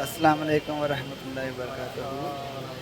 السلام علیکم ورحمۃ اللہ وبرکاتہ۔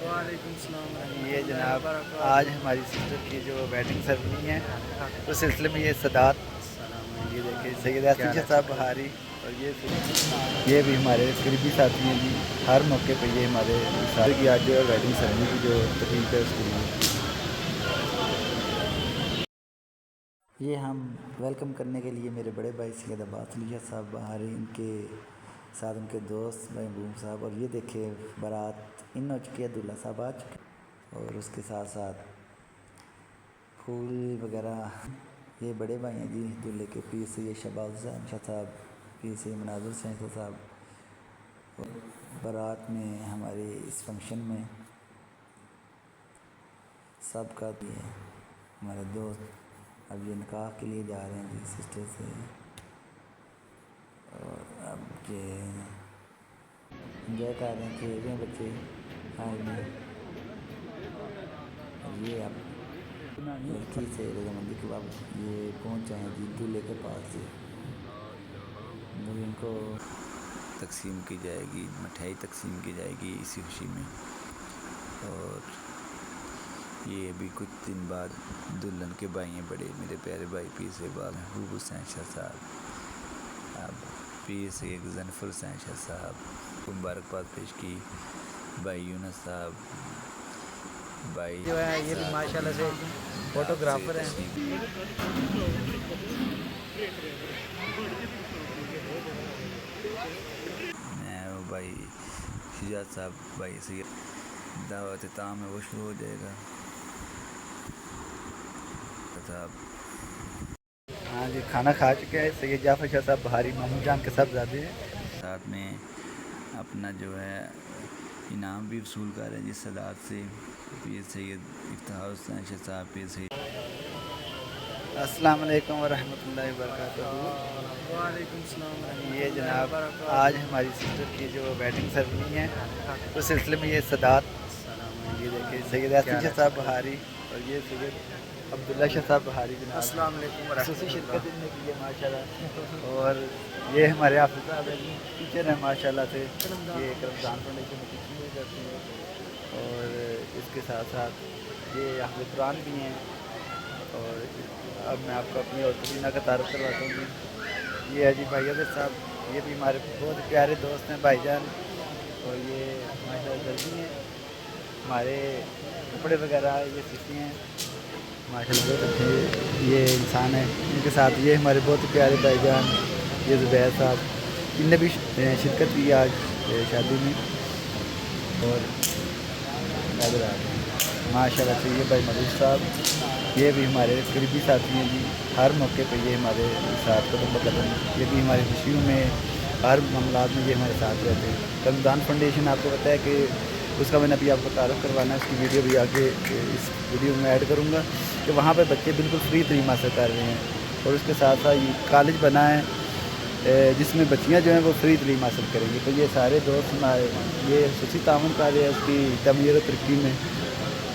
وعلیکم السلام یہ ورحمۃ اللہ جناب وبرکاتہ۔ آج ہماری سسٹر کی جو ویڈنگ سرمنی ہے اس سلسلے میں یہ سادات، السلام یہ علیکم، دیکھیں سید کیا یاسین حال شاہ ہے؟ صاحب ٹھیک ٹھاک؟ بہاری، اور یہ بھی ہمارے قریبی ساتھی ہیں جی۔ ہر موقع پہ یہ ہمارے سارے کی آج جو ویڈنگ سرمنی کی جو تقریب ہے اس کے لیے یہ ہم ویلکم کرنے کے لیے میرے بڑے بھائی سید عباس علی شاہ صاحب بہاری، ان کے ساتھ ان کے دوست بھائی محبوب صاحب، اور یہ دیکھے بارات ان ہو چکی ہے، دلہا صاحب آ چکے، اور اس کے ساتھ ساتھ پھول وغیرہ۔ یہ بڑے بھائی ہیں جی دلہے کے، پیر سید شہباز حسین شاہ صاحب، پیر سید مناظر حسین شاہ صاحب، اور بارات میں ہمارے اس فنکشن میں سب کا بھی ہے ہمارے دوست۔ اب یہ نکاح کے لیے جا رہے ہیں جی سسٹر سے، اور اب یہ انجوائے کر رہے ہیں، کھیل رہے ہیں بچے ہال میں، اور یہ اب لڑکی سے رضامندی کے بعد یہ پہنچ آئے ہیں جی دلہے کے پاس جی۔ دلہن کو تقسیم کی جائے گی، مٹھائی تقسیم کی جائے گی اسی خوشی میں، اور یہ ابھی کچھ دن بعد دلہن کے بھائی ہیں بڑے میرے پیارے بھائی پیر سید محبوب حسین شاہ صاحب، اب پیر سید غضنفر حسین شاہ صاحب کو مبارکباد پیش کی، بھائی یونس صاحب، بھائی جو ہے یہ بھی ماشاءاللہ سے فوٹوگرافر ہیں۔ میں وہ بھائی شجاعت صاحب، بھائی سید دعوت تام ہے وہ شروع ہو جائے گا صاحب۔ ہاں جی، کھانا کھا چکے ہیں سید جعفر شاہ صاحب بہاری، ماموں جان کے سب زیادہ ہیں، ساتھ میں اپنا جو ہے انعام بھی وصول کر رہے ہیں جس صدات سے، پیر سید افتخار حسین شاہ صاحب، پیر سید۔ السلام علیکم ورحمۃ اللہ وبرکاتہ۔ وعلیکم السلام ورحمۃ یہ اللہ جناب آج وبرکاتہ۔ ہماری سسٹر کی جو ویڈنگ سرمنی ہے اس سلسلے میں یہ سادات، السلام یہ علیکم، دیکھیں سید کیا یاسین حال شاہ ہے؟ صاحب ٹھیک ٹھاک؟ بہاری، اور یہ سید عبداللہ شاہ صاحب بہاری جناب السلام علیکم خصوصی ورحمۃ شرکت اللہ۔ ان نے کی ہے ماشاء اللہ، اور یہ ہمارے حافظ صاحب ہیں جی، ٹیچر ہیں ماشاء اللہ سے، یہ ایک رمضان فاؤنڈیشن میں ٹیچنگ بھی کرتے ہیں، اور اس کے ساتھ ساتھ یہ حافظ قرآن بھی ہیں، اور اب میں آپ کو اپنی اور تبینہ کا تعارف کرواتا ہوں جی۔ یہ ہے جی بھائی عزت صاحب، یہ بھی ہمارے بہت پیارے دوست ہیں بھائی جان، اور یہ ماشاء اللہ درجی ہیں، ہمارے کپڑے وغیرہ یہ سیتی ہیں ماشاء اللہ، بہت اچھے یہ انسان ہیں۔ ان کے ساتھ یہ ہمارے بہت پیارے بھائی جان یہ زبیر صاحب، ان نے بھی شرکت کی آج شادی میں، اور ماشاء اللہ سے یہ بھائی ملوک صاحب، یہ بھی ہمارے قریبی ساتھی ہیں جی۔ ہر موقع پہ یہ ہمارے ساتھ قدم بقدم، یہ بھی ہماری خوشیوں میں ہر معاملات میں یہ ہمارے ساتھ رہتے ہیں۔ رمضان فاؤنڈیشن آپ کو پتہ ہے کہ اس کا میں نے ابھی آپ کو تعارف کروانا ہے، اس کی ویڈیو بھی آگے اس ویڈیو میں ایڈ کروں گا، کہ وہاں پہ بچے بالکل فری تعلیم حاصل کر رہے ہیں، اور اس کے ساتھ ساتھ یہ کالج بنا ہے جس میں بچیاں جو ہیں وہ فری تعلیم حاصل کریں گی، تو یہ سارے دوست ہمارے یہ خصوصی تعاون کر رہے ہیں اس کی تعمیر و ترقی میں۔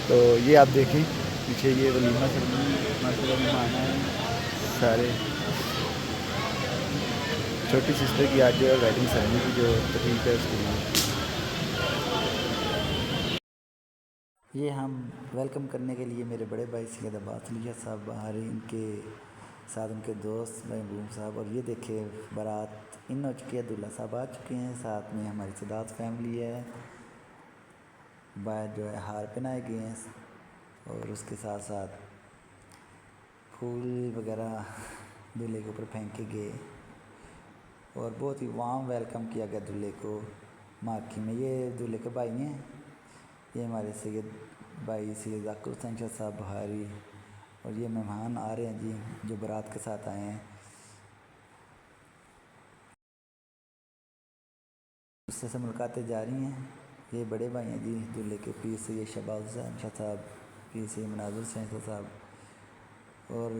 تو یہ آپ دیکھیں پیچھے یہ ولیمہ سرمنی ماشاء اللہ مہمان آئے ہیں سارے، چھوٹی سسٹر کی آج جو ہے ویڈنگ سرمنی کی جو تقریب ہے اس کے لیے یہ ہم ویلکم کرنے کے لیے میرے بڑے بھائی سید عباس علی شاہ صاحب بہاری، ان کے ساتھ ان کے دوست بھائی محبوب صاحب، اور یہ دیکھے بارات ان ہو چکی ہے، دلہا صاحب آ چکے ہیں، ساتھ میں ہماری سادات فیملی ہے، باہر جو ہے ہار پہنائے گئے ہیں، اور اس کے ساتھ ساتھ پھول وغیرہ دلہے کے اوپر پھینکے گئے، اور بہت ہی وارم ویلکم کیا گیا دلہے کو مارکی میں۔ یہ دلہے کے بھائی ہیں، یہ ہمارے سید بھائی سید ذاکر حسین شاہ صاحب بہاری، اور یہ مہمان آ رہے ہیں جی جو بارات کے ساتھ آئے ہیں، اس سے ملاقاتیں جاری ہیں۔ یہ بڑے بھائی ہیں جی دلہے کے، پیر سید شہباز حسین شاہ صاحب، پیر سید مناظر حسین شاہ صاحب، اور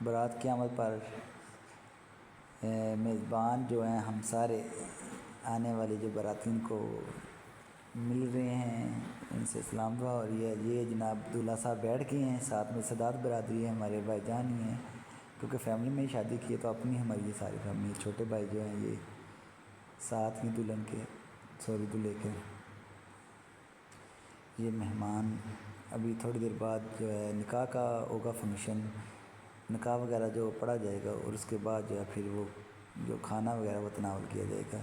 بارات کی آمد پر میزبان جو ہیں ہم سارے آنے والے جو باراتین کو مل رہے ہیں، ان سے سلام دعا ہو رہی ہے۔ یہ جناب دلہا صاحب بیٹھ گئے ہیں، ساتھ میں سادات برادری ہے، ہمارے بھائی جان ہی ہیں، کیونکہ فیملی میں ہی شادی کی ہے تو اپنی ہماری یہ ساری فیملی، چھوٹے بھائی جو ہیں یہ ساتھ ہی دلہن کے، سوری دلہے کے یہ مہمان ابھی تھوڑی دیر بعد جو ہے نکاح کا ہوگا فنکشن، نکاح وغیرہ جو پڑھا جائے گا اور اس کے بعد جو ہے پھر وہ جو کھانا وغیرہ وہ تناول کیا جائے گا۔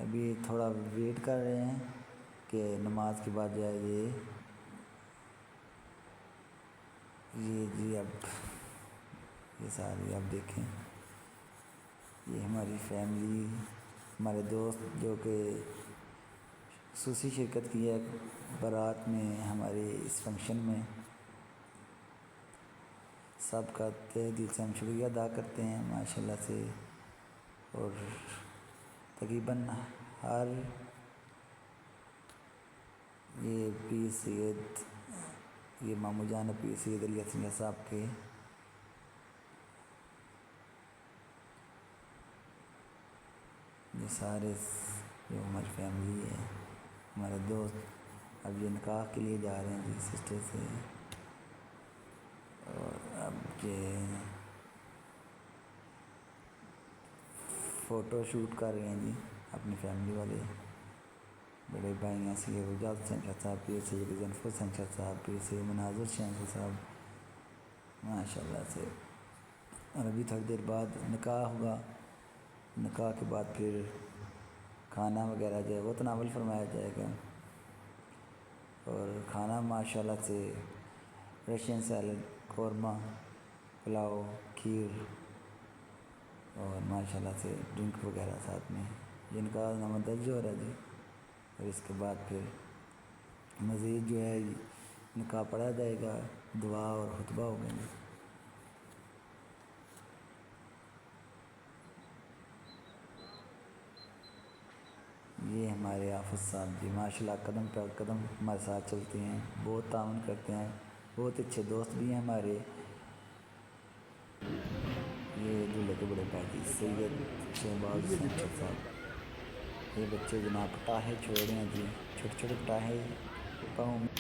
ابھی تھوڑا ویٹ کر رہے ہیں کہ نماز کے بعد جو ہے یہ اب یہ ساری اب دیکھیں، یہ ہماری فیملی، ہمارے دوست جو کہ خصوصی شرکت کی ہے بارات میں، ہمارے اس فنکشن میں، سب کا تہہ دل سے ہم شکریہ ادا کرتے ہیں ماشاءاللہ سے۔ اور تقریباً ہر یہ پیر سید، یہ مامو جان پیر سید علی حسنیہ صاحب کے یہ سارے جو ہماری فیملی ہے، ہمارے دوست اب یہ نکاح کے لیے جا رہے ہیں جی سسٹر سے، اور اب یہ فوٹو شوٹ کر رہے ہیں جی اپنی فیملی والے، بڑے بھائی ہیں سید اعجاز حسین شاہ صاحب، پیر سید ظفر حسین شاہ صاحب، پیر سید مناظر شاہ صاحب ماشاءاللہ سے۔ اور ابھی تھوڑی دیر بعد نکاح ہوگا، نکاح کے بعد پھر کھانا وغیرہ جو ہے وہ تناول فرمایا جائے گا، اور کھانا ماشاءاللہ سے رشین سیلڈ، قورمہ، پلاؤ، کھیر اور ماشاءاللہ سے ڈرنک وغیرہ ساتھ میں، یہ نکاح نامہ درج ہو رہا ہے جی۔ اور اس کے بعد پھر مزید جو ہے نکاح پڑھا جائے گا، دعا اور خطبہ ہوگا جی۔ یہ ہمارے حافظ صاحب جی ماشاءاللہ قدم پر قدم ہمارے ساتھ چلتے ہیں، بہت تعاون کرتے ہیں، بہت اچھے دوست بھی ہیں ہمارے۔ یہ دولہے کے بڑے بھائی جی سید شہباز حسین شاہ صاحب، یہ بچے جناب پٹاخے چھوڑ رہے ہیں جی، چھوٹے چھوٹے پٹاخے پاؤں میں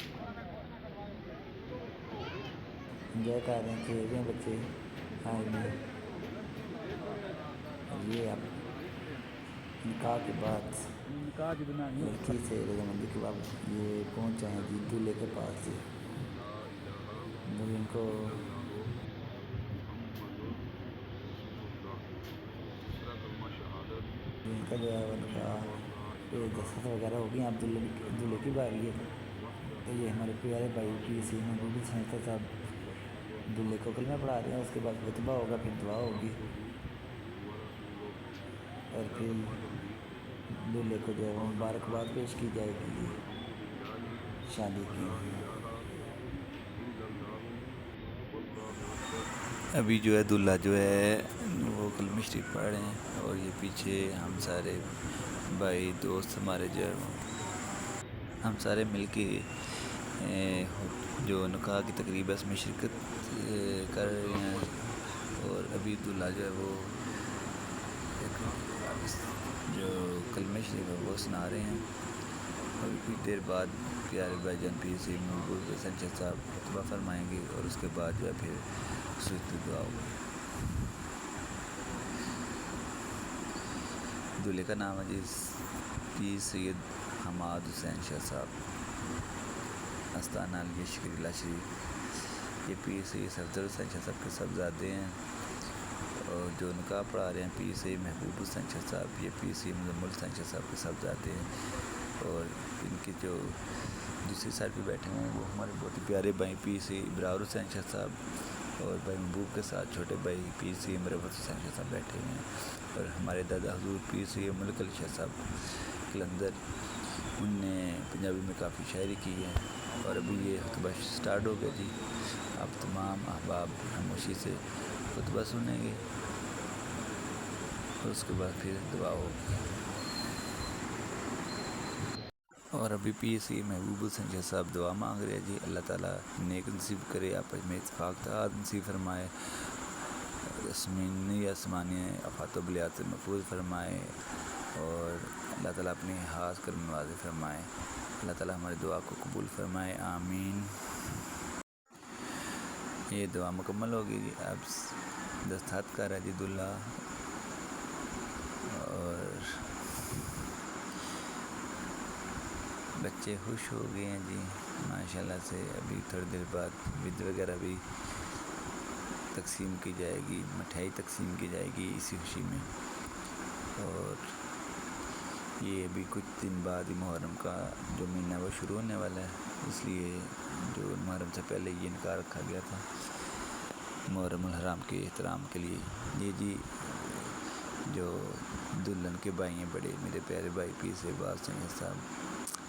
انجوائے کر رہے ہیں، کھیل رہے ہیں بچے آئے میں۔ اور یہ اب نکاح کے بعد لڑکی سے رضامندی کے بعد یہ پہنچ جائیں جی دولہے کے پاس جی، دلہن کو ان کا جو ہے ان کا دستخط وغیرہ ہو گئی، اب دولہے کی باری ہے۔ تو یہ ہمارے پیارے بھائی پیر سید محبوب حسین شاہ صاحب دولہے کو کلمہ پڑھا رہے ہیں، اس کے بعد خطبہ ہوگا، پھر دعا ہوگی، اور پھر دولہے کو جو ہے وہ مبارکباد پیش کی جائے گی شادی کی۔ ابھی جو ہے دلہا جو ہے وہ کلمہ شریف پڑھ رہے ہیں، اور یہ پیچھے ہم سارے بھائی دوست ہمارے جو ہے ہم سارے مل کے جو نکاح کی تقریب ہے اس میں شرکت کر رہے ہیں، اور ابھی دلہا جو ہے وہ جو کلمہ شریف ہے وہ سنا رہے ہیں، اور کچھ دیر بعد پیارے بھائی جان پیر سید محبوب حسین شاہ صاحب خطبہ فرمائیں گے، اور اس کے بعد جو ہے پھر سجدہ دعا ہوگی۔ دولہے کا نام ہے جی پیر سید حماد حسین شاہ صاحب، آستانہ علی شکریلہ شریف۔ یہ پیر سید صفدر حسین شاہ صاحب کے صاحبزادے ہیں، اور جو نکاح پڑھا رہے ہیں پیر سید محبوب حسین شاہ صاحب، یہ پیر سید مزمل حسین شاہ صاحب کے صاحبزادے ہیں، اور ان کی جو دوسری سائڈ پہ بیٹھے ہیں وہ ہمارے بہت ہی پیارے بھائی پیر سید ابرار حسین شاہ صاحب، اور بھائی محبوب کے ساتھ چھوٹے بھائی پیر سید مروت حسین شاہ صاحب بیٹھے ہوئے ہیں، اور ہمارے دادا حضور پیر سید ملک علی شاہ صاحب قلندر، ان نے پنجابی میں کافی شاعری کی ہے۔ اور ابھی یہ خطبہ سٹارٹ ہو گیا جی، اب تمام احباب خاموشی سے خطبہ سنیں گے، اور اس کے بعد پھر دعا ہوگی۔ اور ابھی پیر سید محبوب حسین شاہ صاحب دعا مانگ رہے ہیں جی، اللہ تعالیٰ نیک نصیب کرے، آپس میں اتفاق اتحاد نصیب فرمائے، زمینی آسمانی آفات و بلیات سے محفوظ فرمائے، اور اللہ تعالیٰ اپنے خاص کرم نوازی فرمائے، اللہ تعالیٰ ہماری دعا کو قبول فرمائے، آمین۔ یہ دعا مکمل ہوگی جی، اب دستخط کر رہا ہے جی دلہا، اور بچے خوش ہو گئے ہیں جی ماشاءاللہ سے. ابھی تھوڑی دیر بعد عید وغیرہ بھی تقسیم کی جائے گی, مٹھائی تقسیم کی جائے گی اسی خوشی میں. اور یہ ابھی کچھ دن بعد ہی محرم کا جو مہینہ وہ شروع ہونے والا ہے, اس لیے جو محرم سے پہلے یہ نکاح رکھا گیا تھا محرم الحرام کے احترام کے لیے. یہ جی جو دلہن کے بھائی ہیں بڑے میرے پیارے بھائی پیر سے عباس سنگھ صاحب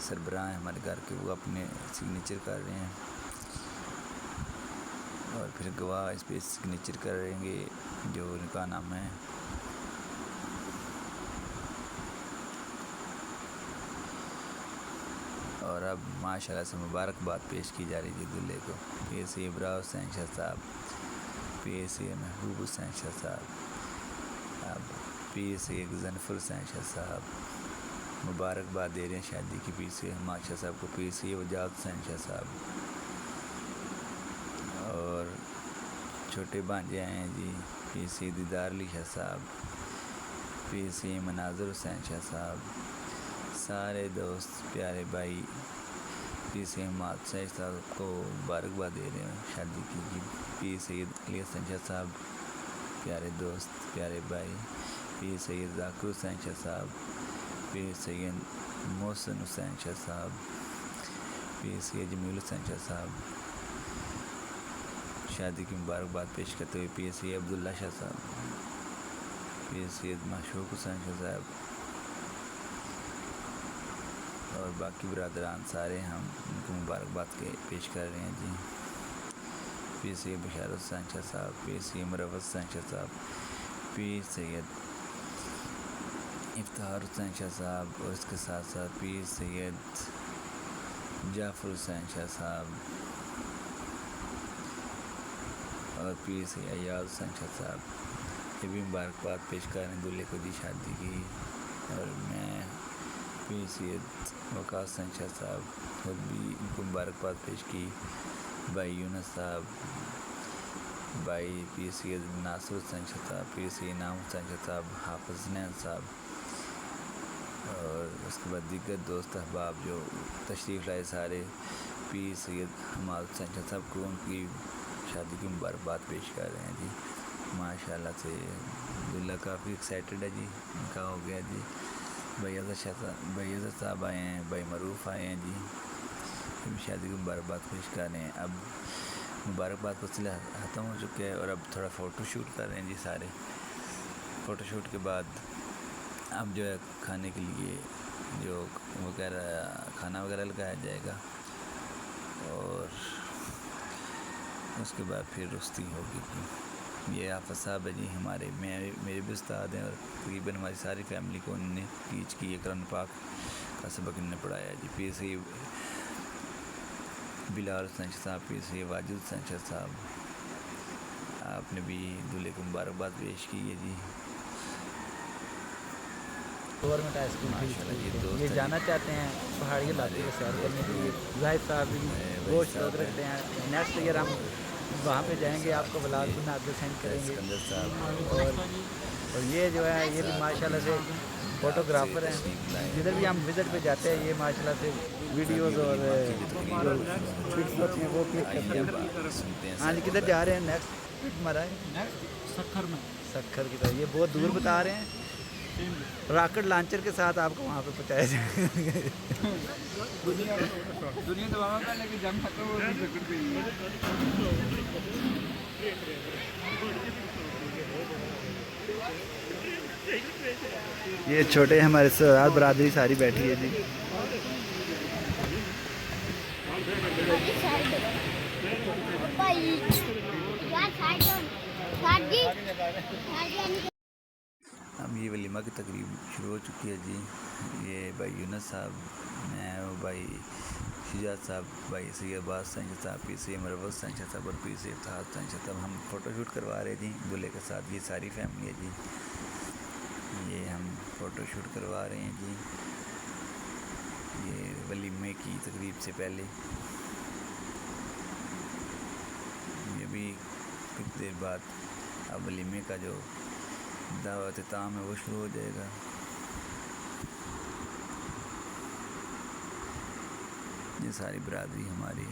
سربراہ ہیں ہمارے گھر کے, وہ اپنے سگنیچر کر رہے ہیں اور پھر گواہ اس پہ سگنیچر کریں گے جو نکاح نامہ ہے. اور اب ماشاءاللہ سے مبارکباد پیش کی جا رہی ہے دلہے کو. پیر سے ابراہ حسین شاہ صاحب, پیر سے محبوب حسین شاہ صاحب, اب پیر سے غضنفر حسین شاہ صاحب مبارکباد دے رہے ہیں شادی کی پیر سے حماد شاہ صاحب کو. پیر سے وجاد حسین شاہ صاحب اور چھوٹے بھانجے آئے ہیں جی پیر سے دیدار علی شاہ صاحب, پیر سے مناظر حسین شاہ صاحب, سارے دوست پیارے بھائی پیر سے حماد شاہ صاحب کو مبارکباد دے رہے ہیں شادی کی. پیر سید علی حسین شاہ صاحب پیارے دوست پیارے بھائی, پیر سید ذاکر حسین شاہ صاحب, پیر سید محسن حسین شاہ صاحب, پیر سید جمیل حسین شاہ صاحب شادی کی مبارکباد پیش کرتے ہوئے پیر سید عبداللہ شاہ صاحب, پیر سید معشوق حسین شاہ صاحب اور باقی برادران سارے ہم ان کو مبارکباد کے پیش کر رہے ہیں جی. پیر سید بشارت حسین شاہ صاحب, پیر سید مروت حسین شاہ صاحب, پیر سید افتخار حسین شاہ صاحب اور اس کے ساتھ ساتھ پیر سید جعفر حسین شاہ صاحب اور پیر سید ایاز حسین شاہ صاحب یہ بھی مبارکباد پیش کر رہے ہیں دلہے کو جی شادی کی. اور میں پیر سید وقاص حسین شاہ صاحب خود بھی ان کو مبارکباد پیش کی. بھائی یونس صاحب, بھائی پیر سید ناصر حسین شاہ صاحب, پیر سید انعام حسین شاہ صاحب, حافظ حسنین صاحب اور اس کے بعد دیگر دوست احباب جو تشریف لائے سارے پیر سید حماد حسین شاہ صاحب کو ان کی شادی کی مبارکباد پیش کر رہے ہیں جی. ماشاءاللہ سے دلہا کافی ایکسائٹڈ ہے جی, نکاح ہو گیا جی. بھائی عزت صاحب آئے ہیں, بھائی معروف آئے ہیں جی, شادی کی مبارکباد پیش کر رہے ہیں. اب مبارکباد کا سلسلہ ختم ہو چکا ہے اور اب تھوڑا فوٹو شوٹ کر رہے ہیں جی سارے. فوٹو شوٹ کے بعد اب جو ہے کھانے کے لیے جو وغیرہ کھانا وغیرہ لگایا جائے گا اور اس کے بعد پھر رخصتی ہوگی. یہ حافظ صاحب ہے جی ہمارے, میرے بھی استاد ہیں اور تقریباً ہماری ساری فیملی کو انہوں نے ٹیچ کی ہے, قرآن پاک کا سبق انہوں نے پڑھایا جی. پیر سے بلال حسین شاہ صاحب, پیر سے واجد حسین شاہ صاحب آپ نے بھی دلہے کو مبارکباد پیش کی ہے جی. گورنمنٹ ہائی اسکول یہ جانا چاہتے ہیں پہاڑی علاقے کو سیر کرنے کے لیے. زاہد صاحب بھی گوشت شوق رکھتے ہیں. نیکسٹ ایئر ہم وہاں پہ جائیں گے, آپ کو بلاگ بنا کے سینڈ کریں گے. اور یہ جو ہے یہ بھی ماشاءاللہ سے فوٹوگرافر ہیں, جدھر بھی ہم وزٹ پہ جاتے ہیں یہ ماشاءاللہ سے ویڈیوز اور جو پکس ہوتی ہیں وہ کلک کرتے ہیں. ہاں جی کدھر جا رہے ہیں نیکسٹ ٹرپ ہمارا ہے سکھر میں, سکھر کی طرف. یہ بہت دور بتا رہے ہیں, راکٹ لانچر کے ساتھ آپ کو وہاں پہ پہنچایا جائے گا. دنیا دباوا پہلے کہ جنگ ختم ہو گئی. یہ چھوٹے ہمارے ساتھ برادری ساری بیٹھی ہے جی. اب یہ ولیمہ کی تقریب شروع ہو چکی ہے جی. یہ بھائی یونس صاحب, میں وہ بھائی شجاعت صاحب, بھائی سید عباس حسین شاہ صاحب, پیر سید مروت حسین شاہ صاحب اور پیر سید افتخار حسین شاہ صاحب ہم فوٹو شوٹ کروا رہے جی دلہے کے ساتھ. یہ ساری فیملی ہے جی, یہ ہم فوٹو شوٹ کروا رہے ہیں جی. یہ ولیمے کی تقریب سے پہلے یہ بھی کچھ دیر بعد اب ولیمے کا جو دعوت تام ہے وہ شروع ہو جائے گا. یہ ساری برادری ہماری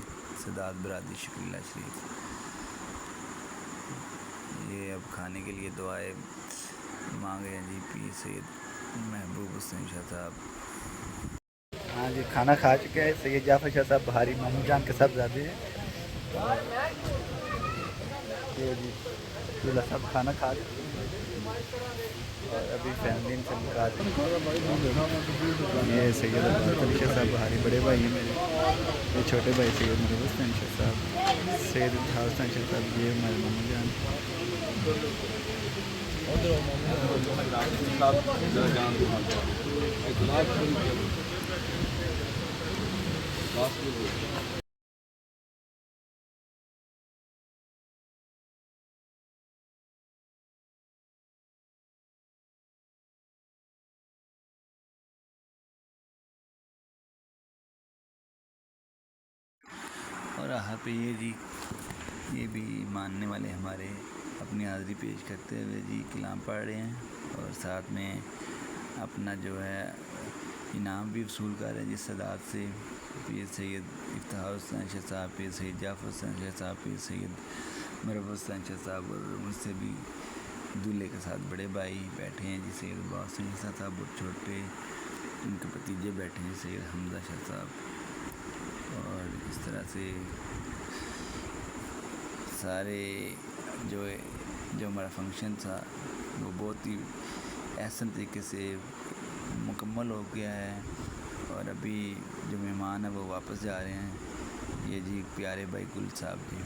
سادات برادری شکریلا شریف. یہ اب کھانے کے لیے دعائیں مانگ رہے ہیں جی پیر سید محبوب حسین شاہ صاحب. ہاں جی کھانا کھا چکے ہیں سید جعفر شاہ صاحب بہاری ماموں جان کے سب زیادہ ہیں. یہ جی چولہا صاحب کھانا کھا چکے ہیں اور ابھی فیملی سے مکا دیں. یہ سید عبدالعزیز شاہ صاحب بہاری بڑے بھائی ہیں میرے. یہ چھوٹے بھائی سید محبوب حسین شاہ صاحب. سید اتحاد حسین شاہ صاحب یہ ہمارے ماموں جان. اور یہاں پہ یہ جی یہ بھی ماننے والے ہمارے اپنی حاضری پیش کرتے ہوئے جی کلام پڑھ رہے ہیں اور ساتھ میں اپنا جو ہے انعام بھی وصول کر رہے ہیں جس صداعت سے. پیر سید افتخار حسین شاہ صاحب, پیر سید جعفر حسین شاہ صاحب, پیر سید مرحوم حسین شاہ صاحب اور مجھ سے بھی دولہے کے ساتھ بڑے بھائی بیٹھے ہیں جی سید عباس حسین شاہ صاحب اور چھوٹے ان کے بھتیجے بیٹھے ہیں سید حمزہ شاہ صاحب. اور اس طرح سے سارے جو ہمارا فنکشن تھا وہ بہت ہی احسن طریقے سے مکمل ہو گیا ہے. اور ابھی جو مہمان ہیں وہ واپس جا رہے ہیں. یہ جی پیارے بھائی گل صاحب جی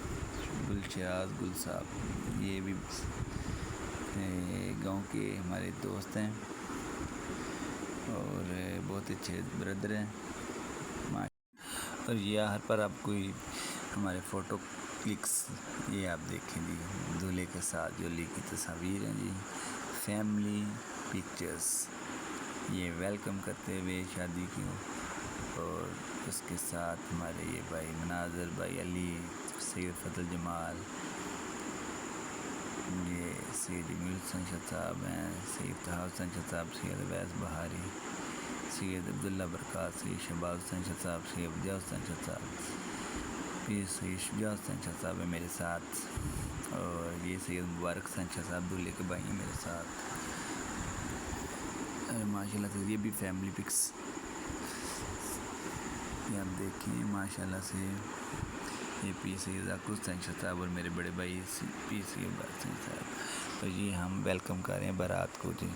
گل شراز گل صاحب یہ بھی گاؤں کے ہمارے دوست ہیں اور بہت اچھے بردر ہیں. اور یہاں پر آپ کوئی ہمارے فوٹو کلکس یہ آپ دیکھیں جی دولہے کے ساتھ جو لی کی تصاویر ہیں جی فیملی پکچرز یہ ویلکم کرتے ہوئے شادی کی. اور اس کے ساتھ ہمارے یہ بھائی مناظر بھائی علی, سید فضل جمال, یہ سید جمیل حسین شاہ صاحب ہیں, سید افتخار حسین شاہ صاحب, سید اویس بہاری, سید عبداللہ برکات, سید شہباز حسین شاہ صاحب, سید ابدیہ حسین شاہ صاحب, پیر سید شجاع حسین شاہ صاحب ہیں میرے ساتھ. اور یہ سید مبارک حسین شاہ صاحب دولہے کے بھائی ہیں میرے ساتھ. ماشاء اللہ سے یہ بھی فیملی پکس یہ آپ دیکھیں ماشاء اللہ سے. یہ پیر سید ذاکر حسین شاہ صاحب اور میرے بڑے بھائی پیر سید عباس حسین صاحب. تو یہ ہم ویلکم کر رہے ہیں بارات کو جی.